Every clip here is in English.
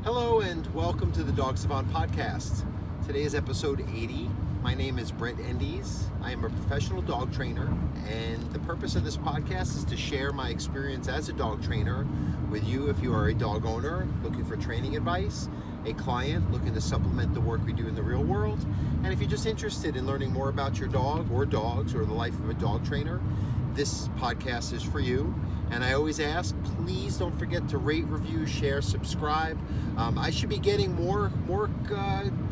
Hello and welcome to the Dog Savant podcast. Today is episode 80. My name is Brent Endies. I am a professional dog trainer, and the purpose of this podcast is to share my experience as a dog trainer with you if you are a dog owner looking for training advice, a client looking to supplement the work we do in the real world, and if you're just interested in learning more about your dog or dogs or the life of a dog trainer, this podcast is for you. And I always ask, please don't forget to rate, review, share, subscribe. I should be getting more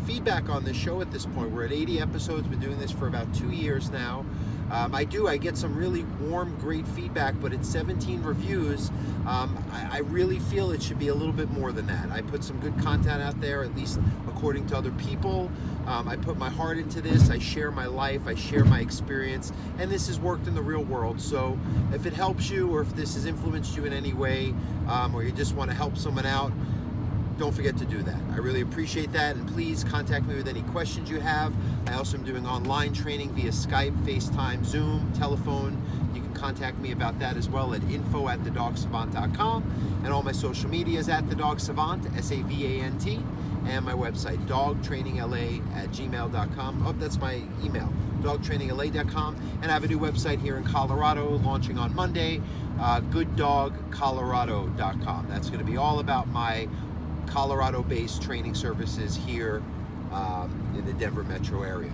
feedback on this show at this point. We're at 80 episodes, been doing this for about 2 years now. I get some really warm, great feedback, but it's 17 reviews. I really feel it should be a little bit more than that. I put some good content out there, at least according to other people. I put my heart into this. I share my life. I share my experience. And this has worked in the real world. So if it helps you, or if this has influenced you in any way, or you just want to help someone out, don't forget to do that. I really appreciate that, and please contact me with any questions you have. I also am doing online training via Skype, FaceTime, Zoom, telephone. You can contact me about that as well at info@thedogsavant.com, and all my social media is at thedogsavant, SAVANT, and my website, dogtrainingla@gmail.com. Oh, that's my email, dogtrainingla.com, and I have a new website here in Colorado launching on Monday, gooddogcolorado.com. That's going to be all about my Colorado-based training services here in the Denver metro area.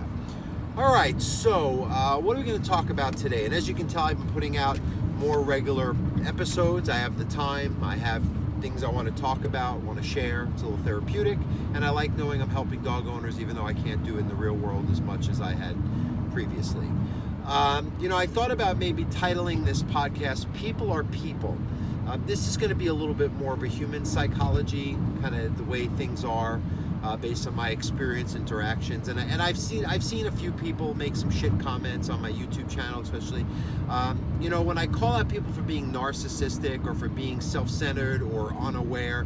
All right, so what are we going to talk about today? And as you can tell, I've been putting out more regular episodes. I have the time. I have things I want to talk about, want to share. It's a little therapeutic, and I like knowing I'm helping dog owners, even though I can't do it in the real world as much as I had previously. I thought about maybe titling this podcast, People Are People. This is going to be a little bit more of a human psychology, kind of the way things are, based on my experience, interactions, and I've seen a few people make some shit comments on my YouTube channel, especially. When I call out people for being narcissistic or for being self-centered or unaware,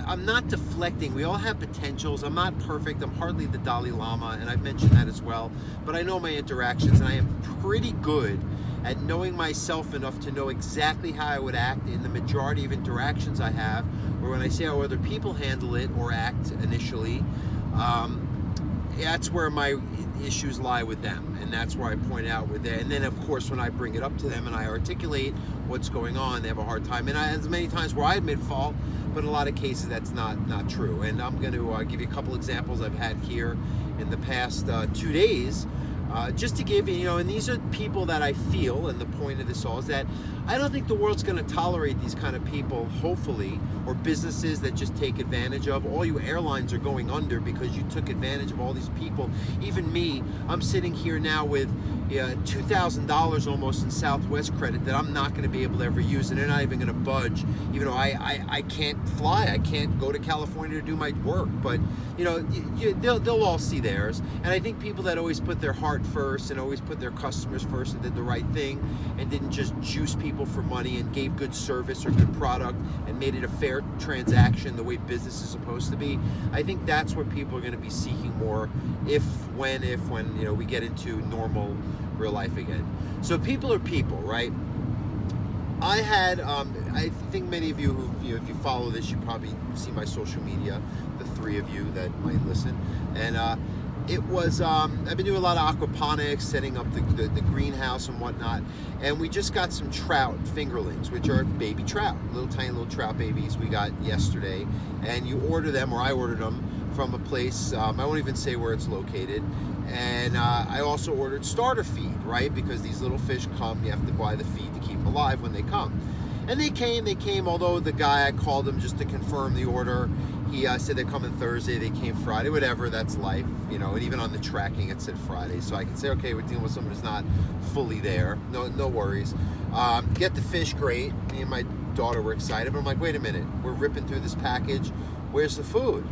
I'm not deflecting. We all have potentials. I'm not perfect. I'm hardly the Dalai Lama, and I've mentioned that as well. But I know my interactions, and I am pretty good at knowing myself enough to know exactly how I would act in the majority of interactions I have, or when I see how other people handle it or act initially. That's where my issues lie with them, and that's where I point out with it. And then, of course, when I bring it up to them and I articulate what's going on, they have a hard time. And as many times where I admit fault, but in a lot of cases that's not true. And I'm going to give you a couple examples I've had here in the past 2 days, just to give you, and these are people that I feel, and the point of this all is that I don't think the world's going to tolerate these kind of people, hopefully, or businesses that just take advantage of. All you airlines are going under because you took advantage of all these people. Even me, I'm sitting here now with $2,000 almost in Southwest credit that I'm not going to be able to ever use, and they're not even going to budge, even though I can't fly. I can't go to California to do my work, but they'll all see theirs. And I think people that always put their heart first and always put their customers first and did the right thing and didn't just juice people for money and gave good service or good product and made it a fair transaction the way business is supposed to be, I think that's what people are going to be seeking more when we get into normal real life again. So people are people, right? I had, I think many of you who, if you follow this, you probably see my social media, the three of you that might listen. And it was, I've been doing a lot of aquaponics, setting up the greenhouse and whatnot. And we just got some trout fingerlings, which are baby trout, tiny little trout babies we got yesterday. And you order them, or I ordered them from a place, I won't even say where it's located. And I also ordered starter feed, right? Because these little fish come, you have to buy the feed to keep them alive when they come. And they came, although the guy, I called him just to confirm the order. He said they're coming Thursday, they came Friday, whatever, that's life, and even on the tracking it said Friday. So I can say, okay, we're dealing with someone who's not fully there, no worries. Get the fish, great. Me and my daughter were excited, but I'm like, wait a minute, we're ripping through this package, where's the food?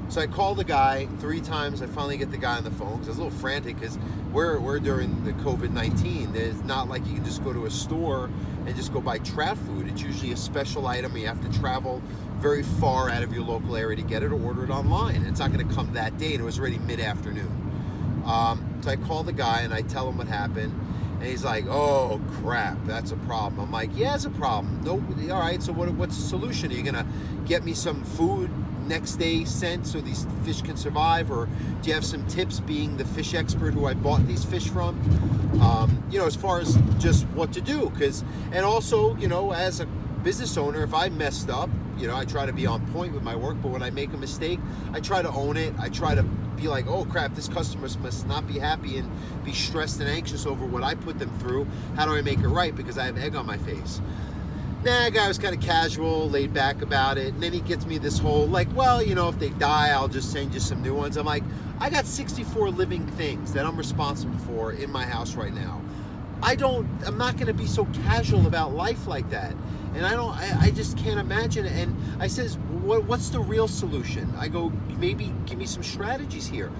So I called the guy 3 times. I finally get the guy on the phone because I was a little frantic because we're during the COVID-19. There's not like you can just go to a store and just go buy trout food. It's usually a special item. You have to travel very far out of your local area to get it or order it online. It's not going to come that day, and it was already mid-afternoon. So I call the guy and I tell him what happened. And he's like, oh crap, that's a problem. I'm like, yeah, it's a problem. No, all right, so what's the solution? Are you gonna get me some food next day sent so these fish can survive? Or do you have some tips, being the fish expert who I bought these fish from? As far as just what to do. And also, as a business owner, if I messed up, I try to be on point with my work, but when I make a mistake, I try to own it. I try to be like, oh crap, this customer must not be happy and be stressed and anxious over what I put them through. How do I make it right? Because I have egg on my face. Nah, guy was kind of casual, laid back about it. And then he gets me this whole, like, well, if they die, I'll just send you some new ones. I'm like, I got 64 living things that I'm responsible for in my house right now. I'm not going to be so casual about life like that. And I just can't imagine. And I says, what's the real solution? I go, maybe give me some strategies here.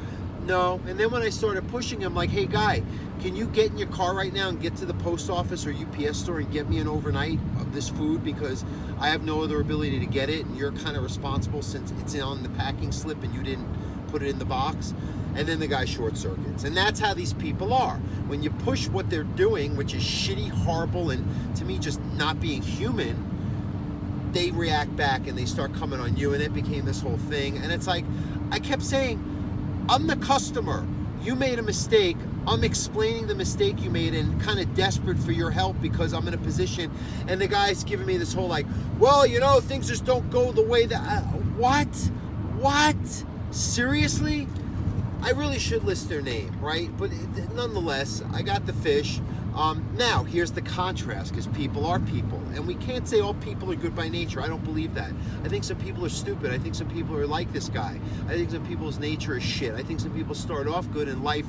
No. And then when I started pushing him, like, hey guy, can you get in your car right now and get to the post office or UPS store and get me an overnight of this food, because I have no other ability to get it, and you're kind of responsible since it's on the packing slip and you didn't put it in the box. And then the guy short circuits. And that's how these people are. When you push what they're doing, which is shitty, horrible, and to me just not being human, they react back and they start coming on you, and it became this whole thing. And it's like, I kept saying, I'm the customer. You made a mistake. I'm explaining the mistake you made and kind of desperate for your help because I'm in a position. And the guy's giving me this whole like, well, things just don't go the way that what? Seriously? I really should list their name, right? But nonetheless, I got the fish. Now, here's the contrast, because people are people. And we can't say all people are good by nature. I don't believe that. I think some people are stupid. I think some people are like this guy. I think some people's nature is shit. I think some people start off good and life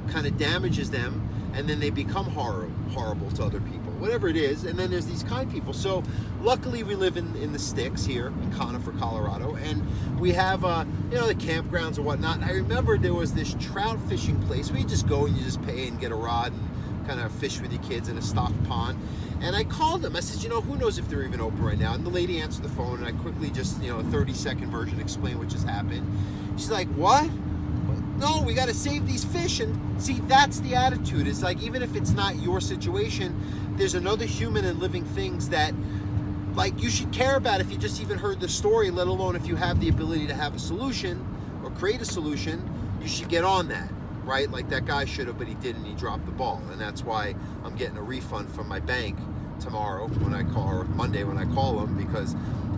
kind of damages them, and then they become horrible to other people, whatever it is. And then there's these kind people. So luckily we live in the sticks here in Conifer, Colorado, and we have the campgrounds and whatnot. I remember there was this trout fishing place where you just go and you just pay and get a rod and kind of fish with your kids in a stocked pond. And I called them. I said, who knows if they're even open right now? And the lady answered the phone, and I quickly just, a 30-second version, explain what just happened. She's like, what? No, we got to save these fish. And see, that's the attitude. It's like, even if it's not your situation, there's another human and living things that, like, you should care about if you just even heard the story, let alone if you have the ability to have a solution or create a solution. You should get on that, right? Like that guy should have, but he didn't. He dropped the ball. And that's why I'm getting a refund from my bank tomorrow when I call, or Monday when I call them, because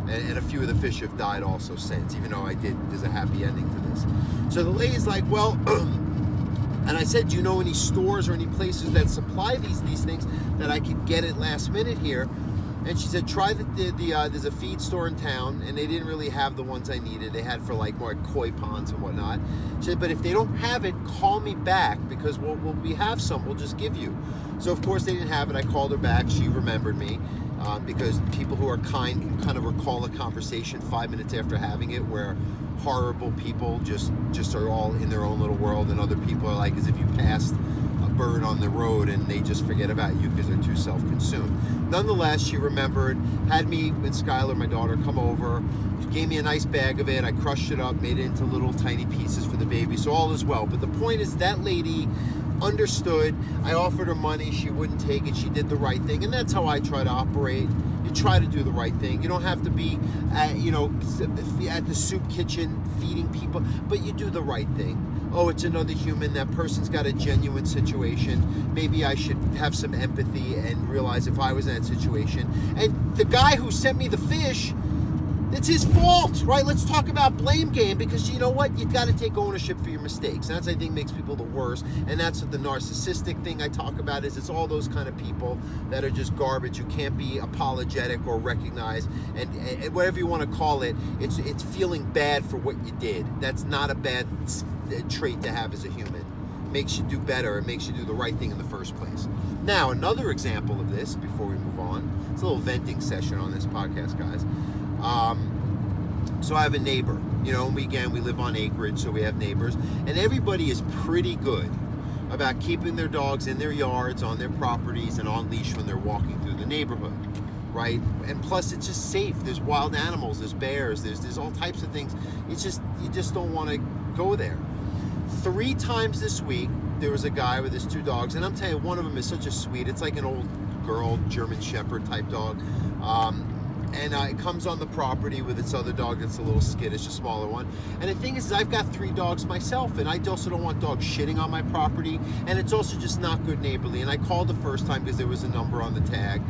and a few of the fish have died also since, even though there's a happy ending to this. So the lady's like, well, and I said, do you know any stores or any places that supply these things that I could get it last minute here? And she said, try there's a feed store in town, and they didn't really have the ones I needed. They had for like more koi ponds and whatnot. She said, but if they don't have it, call me back, because we have some, we'll just give you. So of course they didn't have it. I called her back. She remembered me, because people who are kind can kind of recall a conversation 5 minutes after having it, where horrible people just are all in their own little world, and other people are like as if you passed a bird on the road and they just forget about you because they're too self-consumed. Nonetheless, she remembered, had me and Skylar, my daughter, come over. She gave me a nice bag of it. I crushed it up, made it into little tiny pieces for the baby, so all is well. But the point is, that lady understood. I offered her money. She wouldn't take it. She did the right thing, and that's how I try to operate. You try to do the right thing. You don't have to be, at the soup kitchen feeding people, but you do the right thing. Oh, it's another human. That person's got a genuine situation. Maybe I should have some empathy and realize if I was in that situation. And the guy who sent me the fish, it's his fault, right? Let's talk about blame game, because you know what? You've got to take ownership for your mistakes. That's, I think, makes people the worst. And that's what the narcissistic thing I talk about is. It's all those kind of people that are just garbage, who can't be apologetic or recognize, and whatever you want to call it, it's feeling bad for what you did. That's not a bad trait to have as a human. It makes you do better. It makes you do the right thing in the first place. Now, another example of this, before we move on, it's a little venting session on this podcast, guys. So I have a neighbor, we live on acreage, so we have neighbors, and everybody is pretty good about keeping their dogs in their yards, on their properties, and on leash when they're walking through the neighborhood, right? And plus, it's just safe. There's wild animals, there's bears, there's all types of things. It's just, you just don't want to go there. 3 times this week, there was a guy with his 2 dogs, and I'm telling you, one of them is such a sweet. It's like an old girl German Shepherd type dog. And it comes on the property with its other dog that's a little skittish, a smaller one. And the thing is I've got 3 dogs myself, and I also don't want dogs shitting on my property, and it's also just not good neighborly. And I called the first time because there was a number on the tag.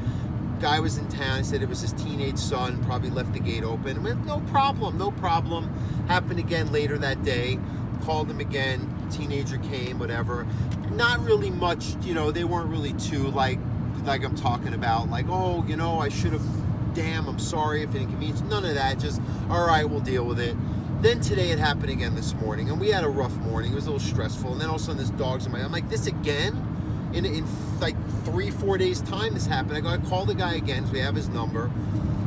Guy was in town. He said it was his teenage son, probably left the gate open. I went, no problem. Happened again later that day. Called him again. Teenager came, whatever. Not really much, they weren't really too like I'm talking about, like, oh, I should have, damn, I'm sorry if it inconvenienced. None of that. Just, all right, we'll deal with it. Then today it happened again this morning, and we had a rough morning. It was a little stressful. And then all of a sudden this dog's in I'm like, this again? In like 3-4 days time this happened. I call the guy again, so we have his number.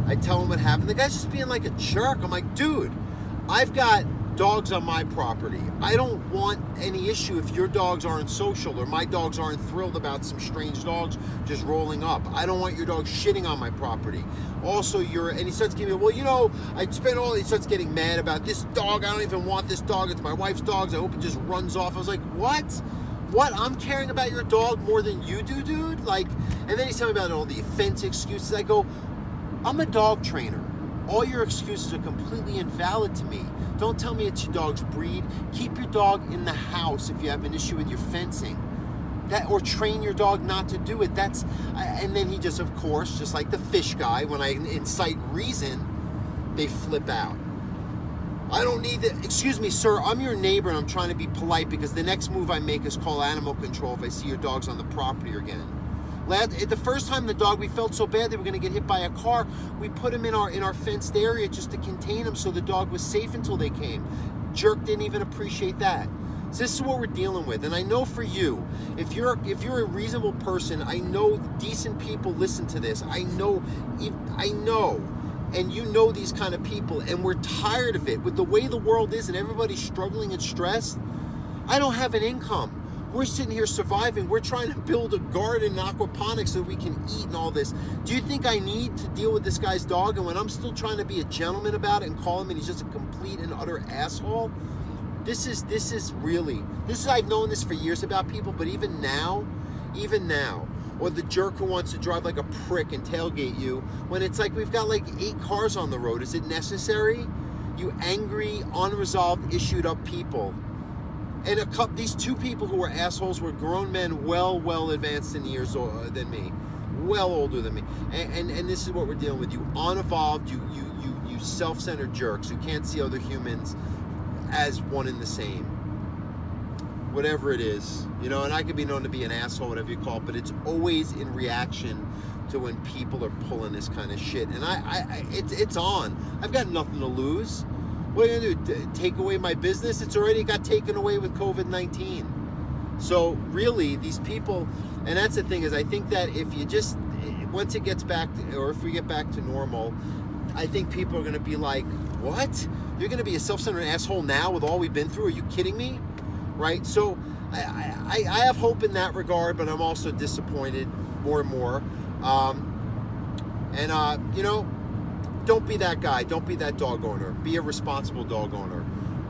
I tell him what happened. The guy's just being like a jerk. I'm like, dude, I've got dogs on my property. I don't want any issue if your dogs aren't social or my dogs aren't thrilled about some strange dogs just rolling up. I don't want your dog shitting on my property. Also, and he starts giving me, he starts getting mad about this dog. I don't even want this dog. It's my wife's dog. I hope it just runs off. I was like, what? What? I'm caring about your dog more than you do, dude? Like, and then he's telling me about all the offense excuses. I go, I'm a dog trainer. All your excuses are completely invalid to me. Don't tell me it's your dog's breed. Keep your dog in the house if you have an issue with your fencing. Or train your dog not to do it. And then he just, of course, just like the fish guy, when I incite reason, they flip out. I don't need that. Excuse me, sir, I'm your neighbor and I'm trying to be polite because the next move I make is call animal control if I see your dogs on the property again. The first time the dog, we felt so bad they were going to get hit by a car. We put him in our fenced area just to contain him so the dog was safe until they came. Jerk didn't even appreciate that. So this is what we're dealing with. And I know for you, if you're a reasonable person, I know decent people listen to this. I know. And you know these kind of people, and we're tired of it. With the way the world is and everybody's struggling and stressed, I don't have an income. We're sitting here surviving. We're trying to build a garden and aquaponics so we can eat and all this. Do you think I need to deal with this guy's dog? And when I'm still trying to be a gentleman about it and call him and he's just a complete and utter asshole? I've known this for years about people, but even now, or the jerk who wants to drive like a prick and tailgate you when it's like we've got like 8 cars on the road. Is it necessary? You angry, unresolved, issued up people. And these 2 people who were assholes were grown men well advanced in years than me. Well older than me. And this is what we're dealing with. You unevolved, you self-centered jerks who can't see other humans as one and the same. Whatever it is, and I could be known to be an asshole, whatever you call it, but it's always in reaction to when people are pulling this kind of shit. And it's on. I've got nothing to lose. What are you gonna do? Take away my business? It's already got taken away with COVID-19. So really, these people, and that's the thing is, I think that once it gets back, or if we get back to normal, I think people are gonna be like, what? You're gonna be a self-centered asshole now with all we've been through? Are you kidding me? Right? So I have hope in that regard, but I'm also disappointed more and more. Don't be that guy. Don't be that dog owner. Be a responsible dog owner.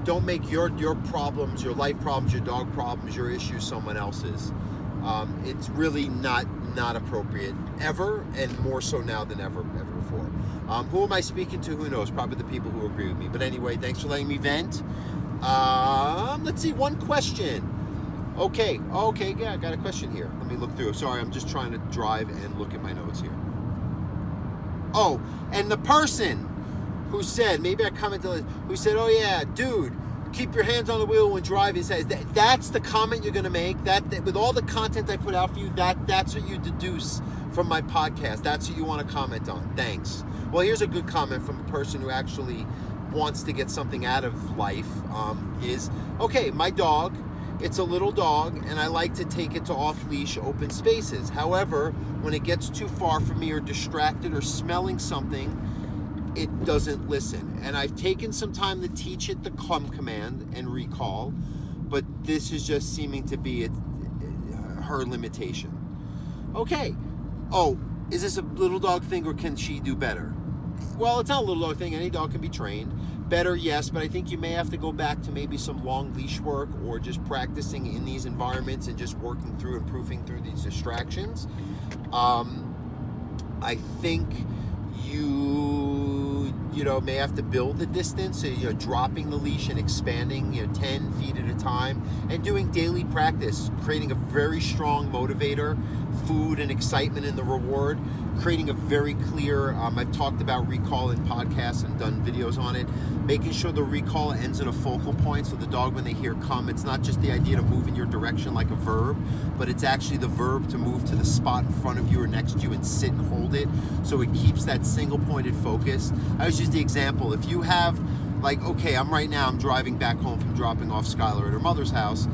Don't make your problems, your life problems, your dog problems, your issues someone else's. It's really not appropriate ever, and more so now than ever before. Who am I speaking to? Who knows? Probably the people who agree with me. But anyway, thanks for letting me vent. Let's see, one question. Okay, yeah, I got a question here. Let me look through. Sorry, I'm just trying to drive and look at my notes here. Oh, and the person who said, maybe I commented on this, who said, oh yeah, dude, keep your hands on the wheel when driving, says that's the comment you're going to make, that with all the content I put out for you, that's what you deduce from my podcast. That's what you want to comment on. Thanks. Well, here's a good comment from a person who actually wants to get something out of life. Is, okay, my dog, it's a little dog, and I like to take it to off-leash open spaces. However, when it gets too far from me or distracted or smelling something, it doesn't listen. And I've taken some time to teach it the come command and recall, but this is just seeming to be her limitation. Okay. Oh, is this a little dog thing, or can she do better? Well, it's not a little dog thing. Any dog can be trained. Better, yes, but I think you may have to go back to maybe some long leash work or just practicing in these environments and just working through, improving through these distractions. I think you know, may have to build the distance, so, you know, dropping the leash and expanding, you know, 10 feet at a time, and doing daily practice, creating a very strong motivator, food and excitement in the reward, creating a very clear, I've talked about recall in podcasts and done videos on it, making sure the recall ends at a focal point, so the dog, when they hear come, it's not just the idea to move in your direction like a verb, but it's actually the verb to move to the spot in front of you or next to you and sit and hold it, so it keeps that single pointed focus. I was just the example, if you have, like, okay, I'm driving back home from dropping off Skylar at her mother's house,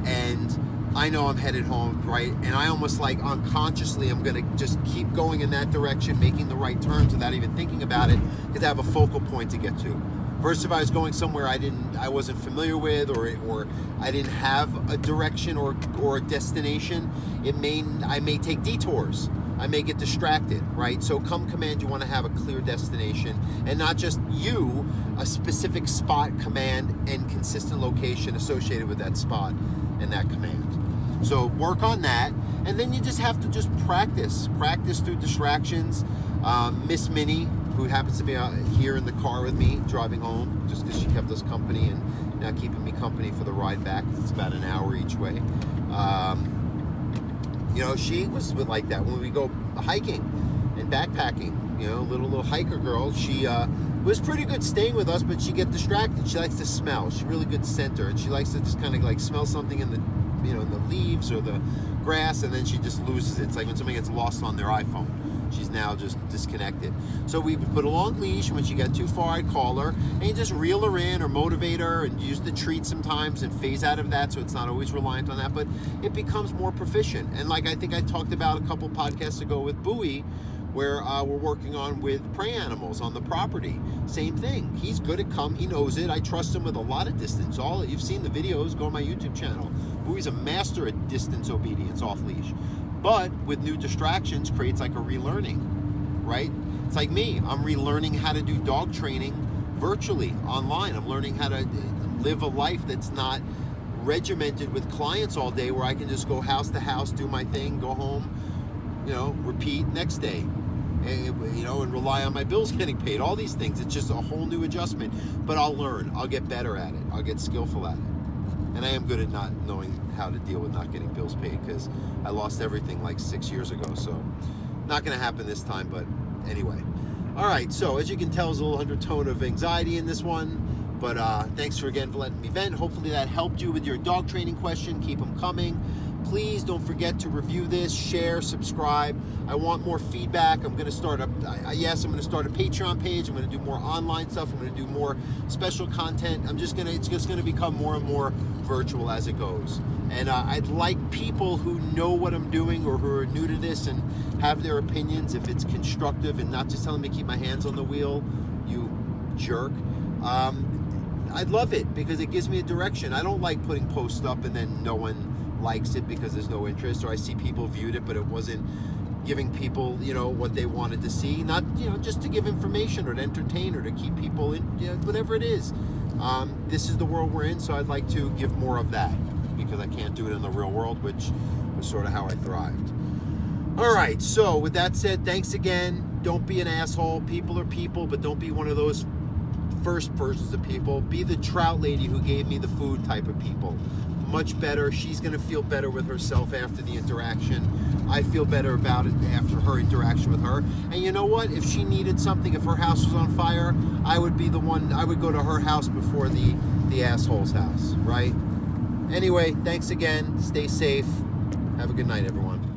and I know I'm headed home, right? And I almost, like, unconsciously, I'm gonna just keep going in that direction, making the right turns without even thinking about it, because I have a focal point to get to. Versus if I was going somewhere I wasn't familiar with, or I didn't have a direction or a destination, I may take detours. I may get distracted, right? So come command, you want to have a clear destination, and not just a specific spot, command, and consistent location associated with that spot and that command. So work on that, and then you just have to just practice through distractions. Miss Minnie, who happens to be here in the car with me driving home, just because she kept us company and now keeping me company for the ride back. It's about an hour each way. You know, she was like that when we go hiking and backpacking. You know, little hiker girl. She was pretty good staying with us, but she get distracted. She likes to smell. She's really good scenter, and she likes to just kind of like smell something in the, you know, in the leaves or the grass, and then she just loses it. It's like when somebody gets lost on their iPhone. She's now just disconnected. So we put a long leash. When she got too far, I'd call her, and you just reel her in or motivate her and use the treat sometimes and phase out of that, so it's not always reliant on that, but it becomes more proficient. And like I think I talked about a couple podcasts ago with Bowie, where we're working on with prey animals on the property. Same thing. He's good at come. He knows it. I trust him with a lot of distance. You've seen the videos. Go on my YouTube channel. Bowie's a master at distance obedience off leash. But with new distractions, creates like a relearning, right? It's like me. I'm relearning how to do dog training virtually, online. I'm learning how to live a life that's not regimented with clients all day, where I can just go house to house, do my thing, go home, you know, repeat next day, and, you know, and rely on my bills getting paid. All these things. It's just a whole new adjustment. But I'll learn. I'll get better at it. I'll get skillful at it. And I am good at not knowing how to deal with not getting bills paid, because I lost everything like 6 years ago. So not going to happen this time, but anyway. All right, so as you can tell, there's a little undertone of anxiety in this one. But thanks for letting me vent. Hopefully that helped you with your dog training question. Keep them coming. Please don't forget to review this, share, subscribe. I want more feedback. I'm going to start I'm going to start a Patreon page. I'm going to do more online stuff. I'm going to do more special content. It's just going to become more and more virtual as it goes. And I'd like people who know what I'm doing or who are new to this and have their opinions, if it's constructive and not just telling me to keep my hands on the wheel, you jerk. I'd love it, because it gives me a direction. I don't like putting posts up and then no one likes it because there's no interest, or I see people viewed it but it wasn't giving people, you know, what they wanted to see. Not, you know, just to give information or to entertain or to keep people in, you know, whatever it is. This is the world we're in, so I'd like to give more of that, because I can't do it in the real world, which was sort of how I thrived. All right, so with that said, thanks again. Don't be an asshole. People are people, but don't be one of those first persons of people. Be the Trout lady who gave me the food type of people. Much better. She's going to feel better with herself after the interaction. I feel better about it after her interaction with her. And you know what? If she needed something, if her house was on fire, I would be the one. I would go to her house before the asshole's house, right? Anyway, thanks again. Stay safe. Have a good night, everyone.